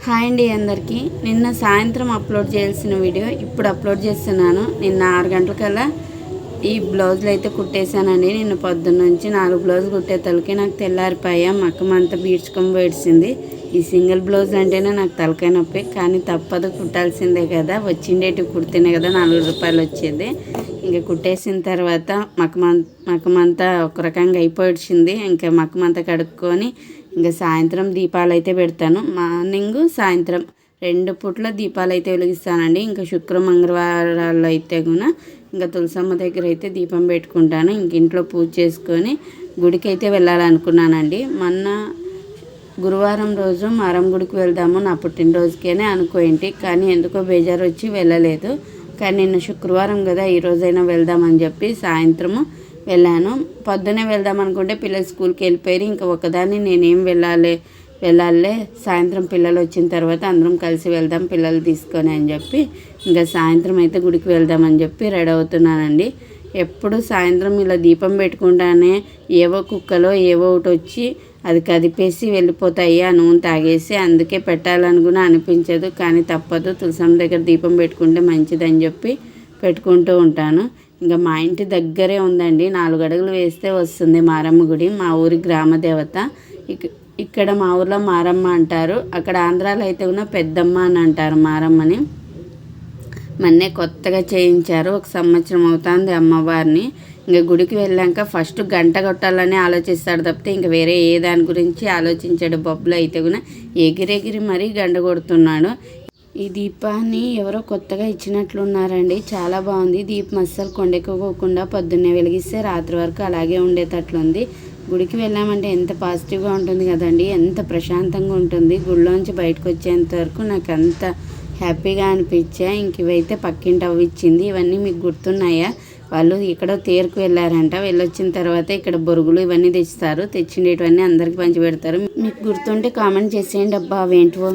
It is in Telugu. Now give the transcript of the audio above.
హాయ్ అండి అందరికీ. నిన్న సాయంత్రం అప్లోడ్ చేయాల్సిన వీడియో ఇప్పుడు అప్లోడ్ చేస్తున్నాను. నిన్న 6 గంటలకల్లా ఈ బ్లౌజులు అయితే కుట్టేశానండి. నిన్న పొద్దున్న నుంచి 4 బ్లౌజులు కుట్టేతలకి నాకు తెల్లారిపోయా మక్కమంతా బీడ్చుకొని వేడిచింది. ఈ సింగిల్ బ్లౌజ్ అంటేనే నాకు తలకాయ నొప్పి, కానీ తప్పదు, కుట్టాల్సిందే కదా. వచ్చిండేటివి కుడితేనే కదా 4 రూపాయలు వచ్చేది. ఇంకా కుట్టేసిన తర్వాత మక్కమంతా ఒక రకంగా అయిపోయింది. ఇంకా మక్కమంతా కడుక్కొని ఇంకా సాయంత్రం దీపాలు అయితే పెడతాను. మార్నింగ్ సాయంత్రం 2 పూట్ల దీపాలు అయితే వెలిగిస్తానండి. ఇంకా మంగళవారాల్లో అయితే కూడా ఇంకా తులసమ్మ దగ్గర అయితే దీపం పెట్టుకుంటాను. ఇంక ఇంట్లో పూజ చేసుకొని గుడికి అయితే వెళ్ళాలనుకున్నానండి. మొన్న గురువారం రోజు మారం గుడికి వెళ్దాము నా పుట్టినరోజుకేనే అనుకోయింటి, కానీ ఎందుకో బేజారు వచ్చి వెళ్ళలేదు. కానీ నిన్న శుక్రవారం కదా, ఈరోజైనా వెళ్దామని చెప్పి సాయంత్రము వెళ్ళాను. పొద్దునే వెళ్దాం అనుకుంటే పిల్లలు స్కూల్కి వెళ్ళిపోయారు. ఇంకా ఒకదాన్ని నేనేం వెళ్ళాలే సాయంత్రం పిల్లలు వచ్చిన తర్వాత అందరం కలిసి వెళ్దాం పిల్లలు తీసుకొని అని చెప్పి ఇంకా సాయంత్రం అయితే గుడికి వెళ్దామని చెప్పి రెడీ అవుతున్నానండి. ఎప్పుడు సాయంత్రం ఇలా దీపం పెట్టుకుంటానే ఏవో కుక్కలో ఏవో ఒకటి వచ్చి అది కదిపేసి వెళ్ళిపోతాయి, ఆ నూనె తాగేసి. అందుకే పెట్టాలని కూడా అనిపించదు, కానీ తప్పదు. తులసమ్మ దగ్గర దీపం పెట్టుకుంటే మంచిదని చెప్పి పెట్టుకుంటూ ఉంటాను. ఇంకా మా ఇంటి దగ్గరే ఉందండి, 4 అడుగులు వేస్తే వస్తుంది మారమ్మ గుడి. మా ఊరి గ్రామ దేవత. ఇక్కడ మా ఊర్లో మారమ్మ అంటారు, అక్కడ ఆంధ్రాలో అయితే కూడా పెద్దమ్మ అని అంటారు మారమ్మని. మొన్నే కొత్తగా చేయించారు, 1 సంవత్సరం అవుతుంది అమ్మవారిని. ఇంకా గుడికి వెళ్ళాక ఫస్ట్ గంట కొట్టాలని ఆలోచిస్తాడు తప్పితే ఇంకా వేరే ఏ దాని గురించి ఆలోచించాడు. బొబ్బులు అయితే కూడా ఎగిరెగిరి మరీ గంట కొడుతున్నాడు. ఈ దీపాన్ని ఎవరో కొత్తగా ఇచ్చినట్లున్నారండి, చాలా బాగుంది. దీపం అస్సలు కొండెక్కుకోకుండా పొద్దున్నే వెలిగిస్తే రాత్రి వరకు అలాగే ఉండేటట్లుంది. గుడికి వెళ్ళామంటే ఎంత పాజిటివ్గా ఉంటుంది కదండి, ఎంత ప్రశాంతంగా ఉంటుంది. గుడిలోంచి బయటకు వచ్చేంత వరకు నాకు అంత హ్యాపీగా అనిపించా. ఇంక ఇవైతే పక్కింటి అవ్వ ఇచ్చింది. ఇవన్నీ మీకు గుర్తున్నాయా? వాళ్ళు ఇక్కడ తేరుకు వెళ్ళారంట, వెళ్ళొచ్చిన తర్వాత ఇక్కడ బొరుగులు ఇవన్నీ తెస్తారు. తెచ్చిండేటివన్నీ అందరికీ పంచి పెడతారు. మీకు గుర్తుంటే కామెంట్ చేసేయండి అబ్బా అవేంటివో.